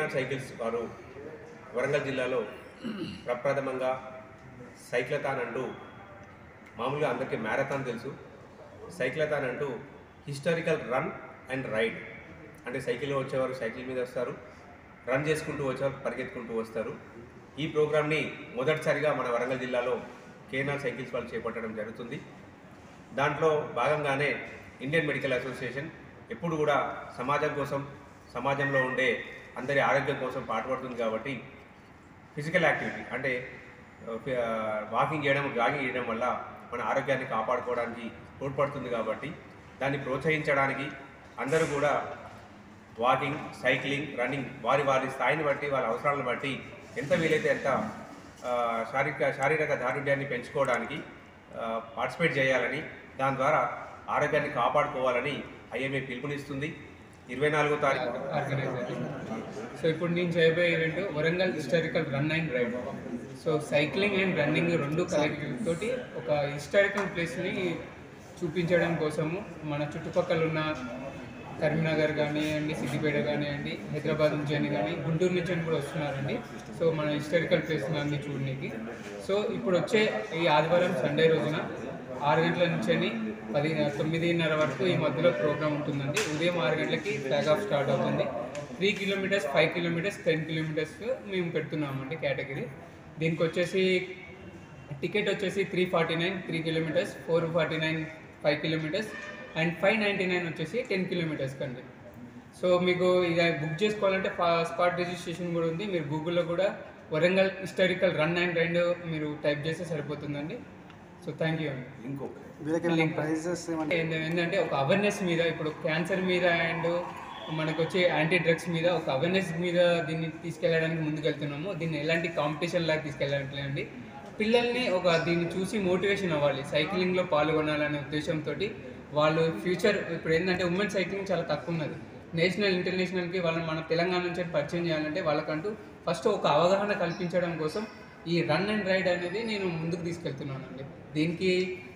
కేనాట్ cycles వారు వరంగల్ జిల్లాలో ప్రప్రథమంగా సైక్లథాన్ అంటూ, మామూలుగా అందరికీ మ్యారథాన్ తెలుసు, సైక్లథాన్ అంటూ హిస్టారికల్ రన్ అండ్ రైడ్, అంటే సైకిల్లో వచ్చేవారు సైకిల్ మీద వస్తారు, రన్ చేసుకుంటూ వచ్చేవారు పరిగెత్తుకుంటూ వస్తారు. ఈ ప్రోగ్రామ్ని మొదటిసారిగా మన వరంగల్ జిల్లాలో కేనాట్ సైకిల్స్ వాళ్ళు చేపట్టడం జరుగుతుంది. దాంట్లో భాగంగానే ఇండియన్ మెడికల్ అసోసియేషన్ ఎప్పుడు కూడా సమాజం కోసం, సమాజంలో ఉండే అందరి ఆరోగ్యం కోసం పాటుపడుతుంది. కాబట్టి ఫిజికల్ యాక్టివిటీ అంటే వాకింగ్ చేయడం, జాగింగ్ చేయడం వల్ల మన ఆరోగ్యాన్ని కాపాడుకోవడానికి తోడ్పడుతుంది. కాబట్టి దాన్ని ప్రోత్సహించడానికి అందరూ కూడా వాకింగ్, సైక్లింగ్, రన్నింగ్ వారి వారి స్థాయిని బట్టి, వాళ్ళ అవసరాలను బట్టి ఎంత వీలైతే ఎంత శారీరక దారుఢ్యాన్ని పెంచుకోవడానికి పార్టిసిపేట్ చేయాలని, దాని ద్వారా ఆరోగ్యాన్ని కాపాడుకోవాలని ఐఎంఏ పిలుపునిస్తుంది. 24వ తారీఖు సో ఇప్పుడు నేను చేయబోయే event Warangal historical run and ride. So cycling and running రెండు తోటి ఒక హిస్టారికల్ ప్లేస్ని చూపించడం కోసము మన చుట్టుపక్కల ఉన్న కరీంనగర్ కానివ్వండి, సిద్దిపేట కానివ్వండి, హైదరాబాద్ నుంచి అని కానీ, గుంటూరు నుంచి అని కూడా వస్తున్నారండి. సో మన హిస్టారికల్ ప్లేస్ అన్ని చూడడానికి. సో ఇప్పుడు వచ్చే ఈ ఆదివారం సండే రోజున 6 గంటల నుంచి 9:30 వరకు ఈ మధ్యలో ప్రోగ్రామ్ ఉంటుందండి. ఉదయం 6 గంటలకి ఫ్లాగ్ ఆఫ్ స్టార్ట్ అవుతుంది. 3 కిలోమీటర్స్, 5 కిలోమీటర్స్, 10 కిలోమీటర్స్ మేము పెడుతున్నామండి కేటగిరీ. దీనికి వచ్చేసి టికెట్ వచ్చేసి 349 3 కిలోమీటర్స్, 449 5 కిలోమీటర్స్ అండ్ 599 వచ్చేసి 10 కిలోమీటర్స్ కండి. సో మీకు ఇక బుక్ చేసుకోవాలంటే స్పాట్ రిజిస్ట్రేషన్ కూడా ఉంది. మీరు గూగుల్లో కూడా Warangal historical run and ride మీరు టైప్ చేస్తే సరిపోతుందండి. సో థ్యాంక్ యూ అండి. ఏంటంటే ఒక అవేర్నెస్ మీద, ఇప్పుడు క్యాన్సర్ మీద అండ్ మనకు వచ్చే యాంటీ డ్రగ్స్ మీద ఒక అవేర్నెస్ మీద దీన్ని తీసుకెళ్ళడానికి ముందుకెళ్తున్నాము. దీన్ని ఎలాంటి కాంపిటీషన్ లాగా తీసుకెళ్ళట్లేదండి. పిల్లల్ని దీన్ని చూసి మోటివేషన్ అవ్వాలి, సైక్లింగ్లో పాల్గొనాలనే ఉద్దేశంతో వాళ్ళు ఫ్యూచర్, ఇప్పుడు ఏంటంటే ఉమెన్ సైక్లింగ్ చాలా తక్కువ ఉన్నది. నేషనల్, ఇంటర్నేషనల్కి వాళ్ళని మన తెలంగాణ నుంచి పరిచయం చేయాలంటే వాళ్ళకంటూ ఫస్ట్ ఒక అవగాహన కల్పించడం కోసం ఈ రన్ అండ్ రైడ్ అనేది నేను ముందుకు తీసుకెళ్తున్నానండి. దీనికి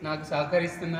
నాకు సహకరిస్తున్న